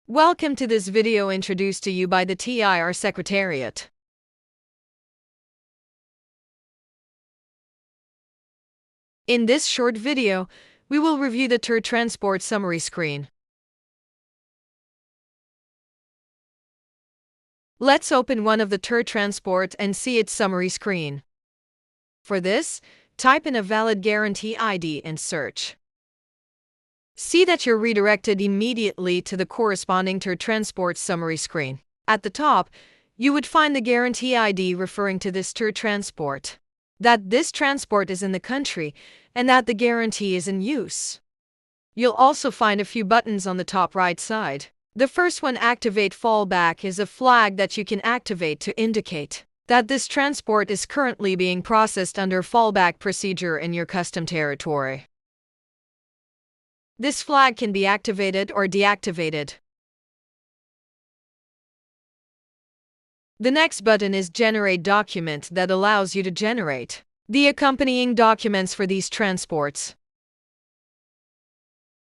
Welcome to this video introduced to you by the TIR Secretariat. In this short video, we will review the TIR Transport summary screen. Let's open one of the TIR Transport and see its summary screen. For this, type in a valid guarantee ID and search. See that you're redirected immediately to the corresponding TIR Transport summary screen. At the top, you would find the guarantee ID referring to this TIR Transport, that this transport is in the country, and that the guarantee is in use. You'll also find a few buttons on the top right side. The first one, Activate Fallback, is a flag that you can activate to indicate that this transport is currently being processed under fallback procedure in your custom territory. This flag can be activated or deactivated. The next button is Generate Document, that allows you to generate the accompanying documents for these transports.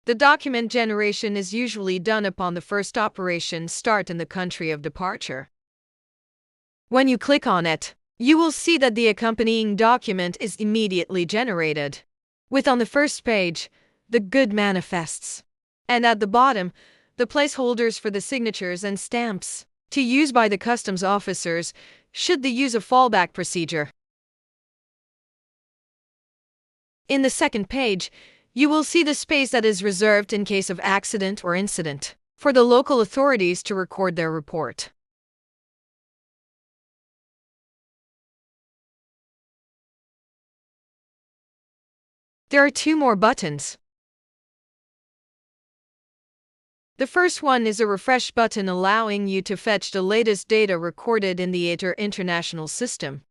The document generation is usually done upon the first operation start in the country of departure. When you click on it, you will see that the accompanying document is immediately generated, with on the first page, the good manifests, and at the bottom, the placeholders for the signatures and stamps, to use by the customs officers should they use a fallback procedure. In the second page, you will see the space that is reserved in case of accident or incident, for the local authorities to record their report. There are two more buttons. The first one is a refresh button, allowing you to fetch the latest data recorded in the eTIR international system.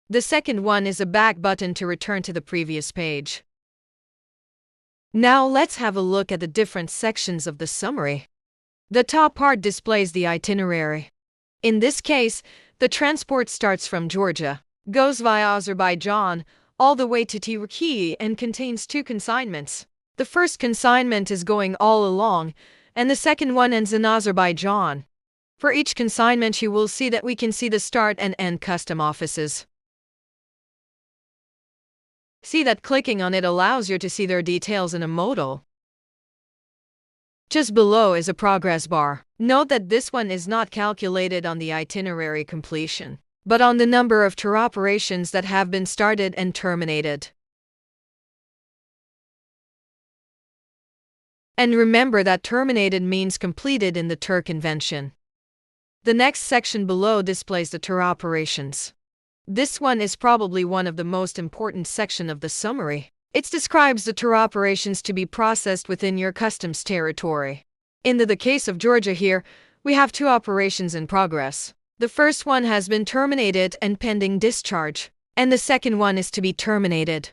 The second one is a back button to return to the previous page. Now let's have a look at the different sections of the summary. The top part displays the itinerary. In this case, the transport starts from Georgia, goes via Azerbaijan, all the way to Turkey, and contains two consignments. The first consignment is going all along, and the second one ends in Azerbaijan. For each consignment, you will see that we can see the start and end custom offices. See that clicking on it allows you to see their details in a modal. Just below is a progress bar. Note that this one is not calculated on the itinerary completion, but on the number of TIR operations that have been started and terminated. And remember that terminated means completed in the TIR convention. The next section below displays the TIR operations. This one is probably one of the most important section of the summary. It describes the TIR operations to be processed within your customs territory. In the case of Georgia here, we have two operations in progress. The first one has been terminated and pending discharge, and the second one is to be terminated.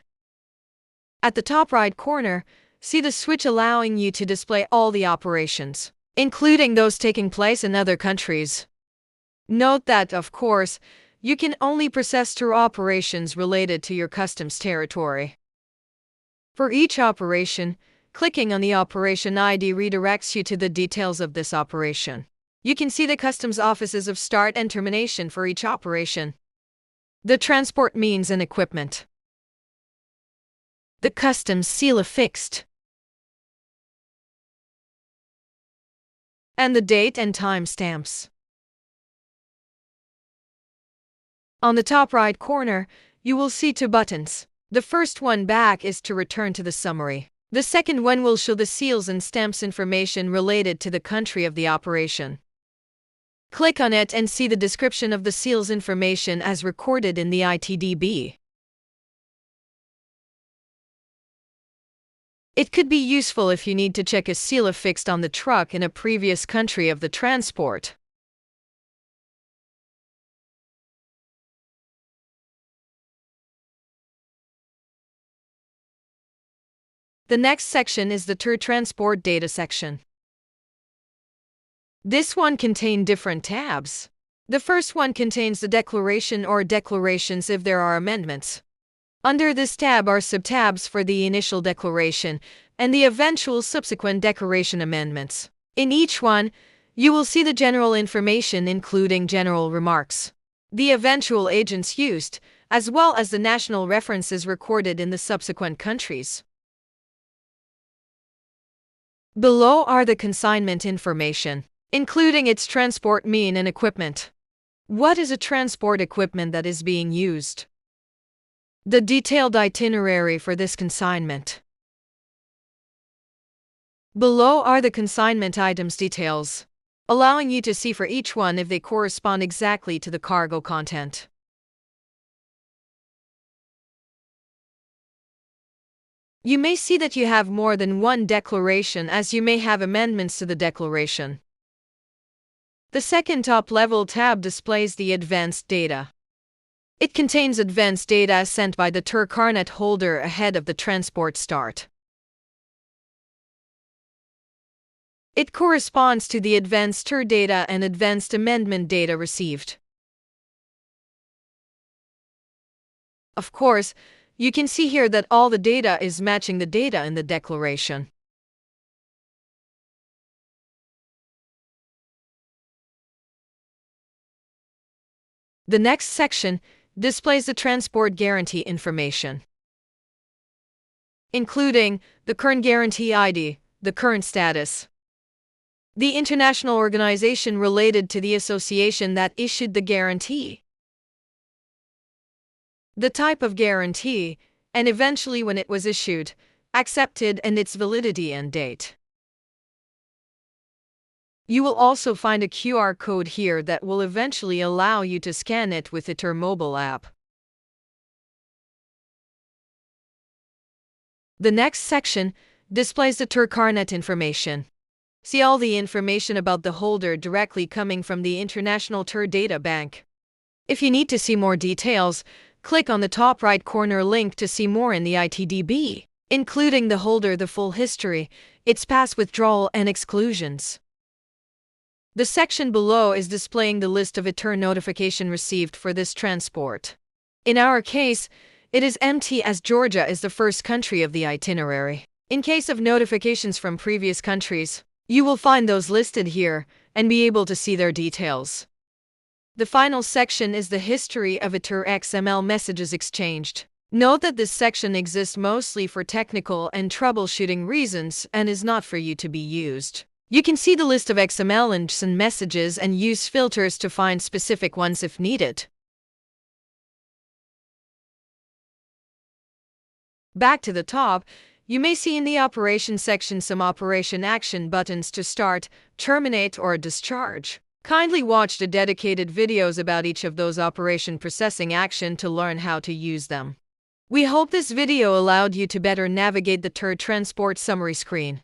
At the top right corner, see the switch allowing you to display all the operations, including those taking place in other countries. Note that, of course, you can only process TIR operations related to your customs territory. For each operation, clicking on the operation ID redirects you to the details of this operation. You can see the customs offices of start and termination for each operation, the transport means and equipment, the customs seal affixed, and the date and time stamps. On the top right corner, you will see two buttons. The first one, back, is to return to the summary. The second one will show the seals and stamps information related to the country of the operation. Click on it and see the description of the seals information as recorded in the ITDB. It could be useful if you need to check a seal affixed on the truck in a previous country of the transport. The next section is the TIR Transport data section. This one contains different tabs. The first one contains the declaration or declarations if there are amendments. Under this tab are subtabs for the initial declaration, and the eventual subsequent declaration amendments. In each one, you will see the general information including general remarks, the eventual agents used, as well as the national references recorded in the subsequent countries. Below are the consignment information, including its transport mean and equipment. What is a transport equipment that is being used? The detailed itinerary for this consignment. Below are the consignment items details, allowing you to see for each one if they correspond exactly to the cargo content. You may see that you have more than one declaration, as you may have amendments to the declaration. The second top-level tab displays the advanced data. It contains advanced data sent by the TIR carnet holder ahead of the transport start. It corresponds to the advanced TIR data and advanced amendment data received. Of course, you can see here that all the data is matching the data in the declaration. The next section displays the transport guarantee information, including the current guarantee ID, the current status, the international organization related to the association that issued the guarantee, the type of guarantee, and eventually when it was issued, accepted, and its validity and date. You will also find a QR code here that will eventually allow you to scan it with the TIR mobile app. The next section displays the TIR carnet information. See all the information about the holder directly coming from the International TIR Data Bank. If you need to see more details, click on the top right corner link to see more in the ITDB, including the holder, the full history, its past withdrawal and exclusions. The section below is displaying the list of eTIR notification received for this transport. In our case, it is empty as Georgia is the first country of the itinerary. In case of notifications from previous countries, you will find those listed here and be able to see their details. The final section is the history of eTIR XML messages exchanged. Note that this section exists mostly for technical and troubleshooting reasons and is not for you to be used. You can see the list of XML and JSON messages and use filters to find specific ones if needed. Back to the top, you may see in the operation section some operation action buttons to start, terminate, or discharge. Kindly watch the dedicated videos about each of those operation processing action to learn how to use them. We hope this video allowed you to better navigate the TIR Transport summary screen.